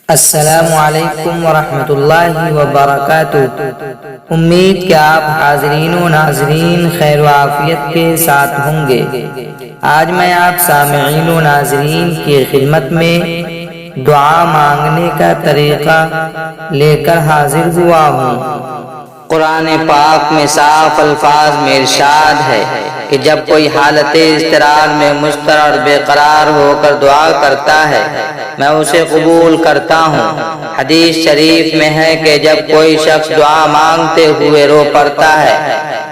السلام علیکم ورحمۃ اللہ وبرکاتہ۔ امید کہ آپ حاضرین و ناظرین خیر و عافیت کے ساتھ ہوں گے۔ آج میں آپ سامعین و ناظرین کی خدمت میں دعا مانگنے کا طریقہ لے کر حاضر ہوا ہوں۔ قرآن پاک میں صاف الفاظ میں ارشاد ہے کہ جب کوئی حالت اضطرار میں مضطرب اور بے قرار ہو کر دعا کرتا ہے میں اسے قبول کرتا ہوں۔ حدیث شریف میں ہے کہ جب کوئی شخص دعا مانگتے ہوئے رو پڑتا ہے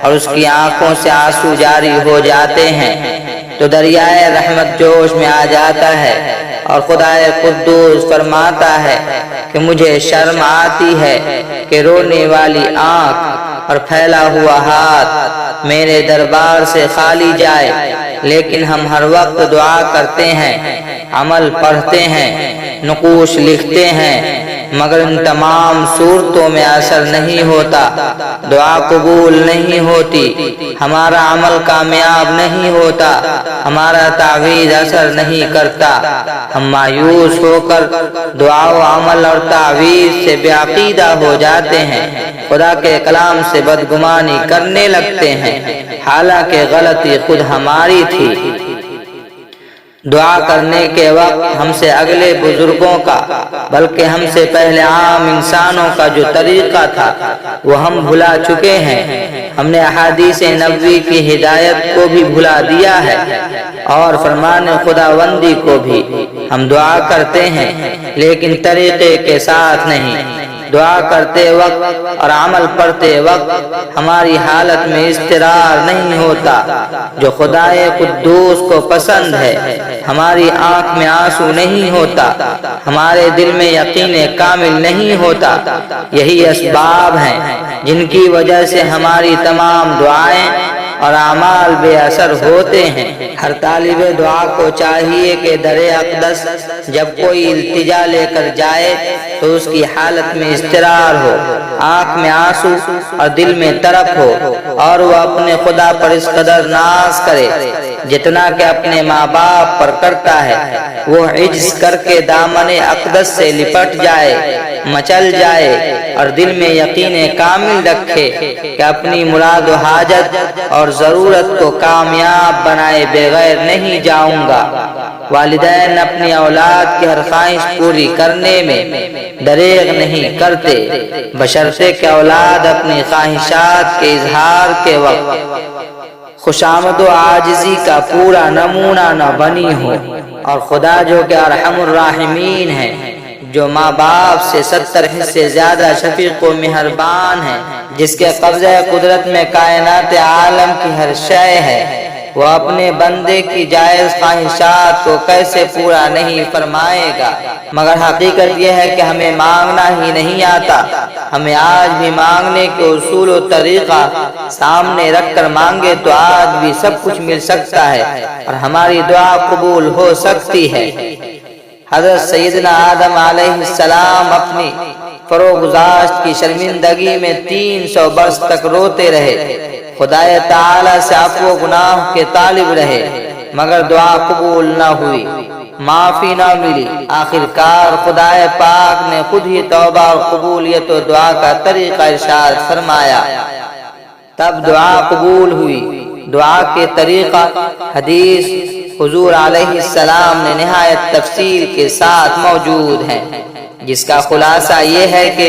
اور اس کی آنکھوں سے آنسو جاری ہو جاتے ہیں تو دریائے رحمت جوش میں آ جاتا ہے اور خدائے قدوس فرماتا ہے کہ مجھے شرم آتی ہے کہ رونے والی آنکھ اور پھیلا ہوا ہاتھ میرے دربار سے خالی جائے، لیکن ہم ہر وقت دعا کرتے ہیں، عمل پڑھتے ہیں، نقوش لکھتے ہیں، مگر ان تمام صورتوں میں اثر نہیں ہوتا، دعا قبول نہیں ہوتی، ہمارا عمل کامیاب نہیں ہوتا، ہمارا تعویذ اثر نہیں کرتا۔ ہم مایوس ہو کر دعا و عمل اور تعویذ سے بے عقیدہ ہو جاتے ہیں، خدا کے کلام سے بدگمانی کرنے لگتے ہیں، حالانکہ غلطی خود ہماری تھی۔ دعا کرنے کے وقت ہم سے اگلے بزرگوں کا بلکہ ہم سے پہلے عام انسانوں کا جو طریقہ تھا وہ ہم بھلا چکے ہیں۔ ہم نے احادیث نبوی کی ہدایت کو بھی بھلا دیا ہے اور فرمان خداوندی کو بھی۔ ہم دعا کرتے ہیں لیکن طریقے کے ساتھ نہیں۔ دعا کرتے وقت اور عمل پڑھتے وقت ہماری حالت میں اضطرار نہیں ہوتا جو خدائے قدوس کو پسند ہے، ہماری آنکھ میں آنسو نہیں ہوتا، ہمارے دل میں یقین کامل نہیں ہوتا۔ یہی اسباب ہیں جن کی وجہ سے ہماری تمام دعائیں اور اعمال بے اثر ہوتے ہیں۔ ہر طالب دعا کو چاہیے کہ در اقدس جب کوئی التجا لے کر جائے تو اس کی حالت میں اضطرار ہو، آنکھ میں آنسو اور دل میں تڑپ ہو، اور وہ اپنے خدا پر اس قدر ناز کرے جتنا کہ اپنے ماں باپ پر کرتا ہے۔ وہ عجز کر کے دامن اقدس سے لپٹ جائے، مچل جائے اور دل میں یقین کامل رکھے کہ اپنی مراد و حاجت اور ضرورت کو کامیاب بنائے بغیر نہیں جاؤں گا۔ والدین اپنی اولاد کی ہر خواہش پوری کرنے میں دریغ نہیں کرتے، بشرطے کہ اولاد اپنی خواہشات کے اظہار کے وقت خوشامد و عاجزی کا پورا نمونہ نہ بنی ہو۔ اور خدا جو کہ ارحم الراحمین ہے، جو ماں باپ سے 70 حصے زیادہ شفیق و مہربان ہے، جس کے قبضہ قدرت میں کائنات عالم کی ہر شے ہے، وہ اپنے بندے کی جائز خواہشات کو کیسے پورا نہیں فرمائے گا؟ مگر حقیقت یہ ہے کہ ہمیں مانگنا ہی نہیں آتا۔ ہمیں آج بھی مانگنے کے اصول و طریقہ سامنے رکھ کر مانگے تو آج بھی سب کچھ مل سکتا ہے اور ہماری دعا قبول ہو سکتی ہے۔ حضرت سیدنا آدم علیہ السلام اپنی فروگزاشت کی شرمندگی میں 300 برس تک روتے رہے، خدائے تعالی سے عفو و گناہ کے طالب رہے، مگر دعا قبول نہ ہوئی، معافی نہ ملی۔ آخرکار خدائے پاک نے خود ہی توبہ اور قبولیت و دعا کا طریقہ ارشاد فرمایا، تب دعا قبول ہوئی۔ دعا کے طریقہ حدیث حضور علیہ السلام نے نہایت تفصیل کے ساتھ موجود ہیں، جس کا خلاصہ یہ ہے کہ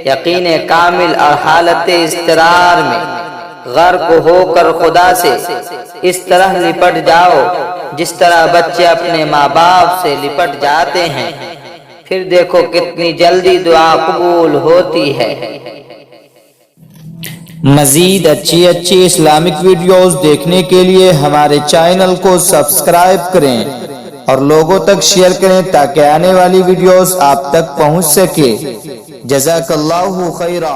یقین کامل اور حالت اضطرار میں غرق ہو کر خدا سے اس طرح لپٹ جاؤ جس طرح بچے اپنے ماں باپ سے لپٹ جاتے ہیں، پھر دیکھو کتنی جلدی دعا قبول ہوتی ہے۔ مزید اچھی اسلامک ویڈیوز دیکھنے کے لیے ہمارے چینل کو سبسکرائب کریں اور لوگوں تک شیئر کریں تاکہ آنے والی ویڈیوز آپ تک پہنچ سکے۔ جزاک اللہ خیرا۔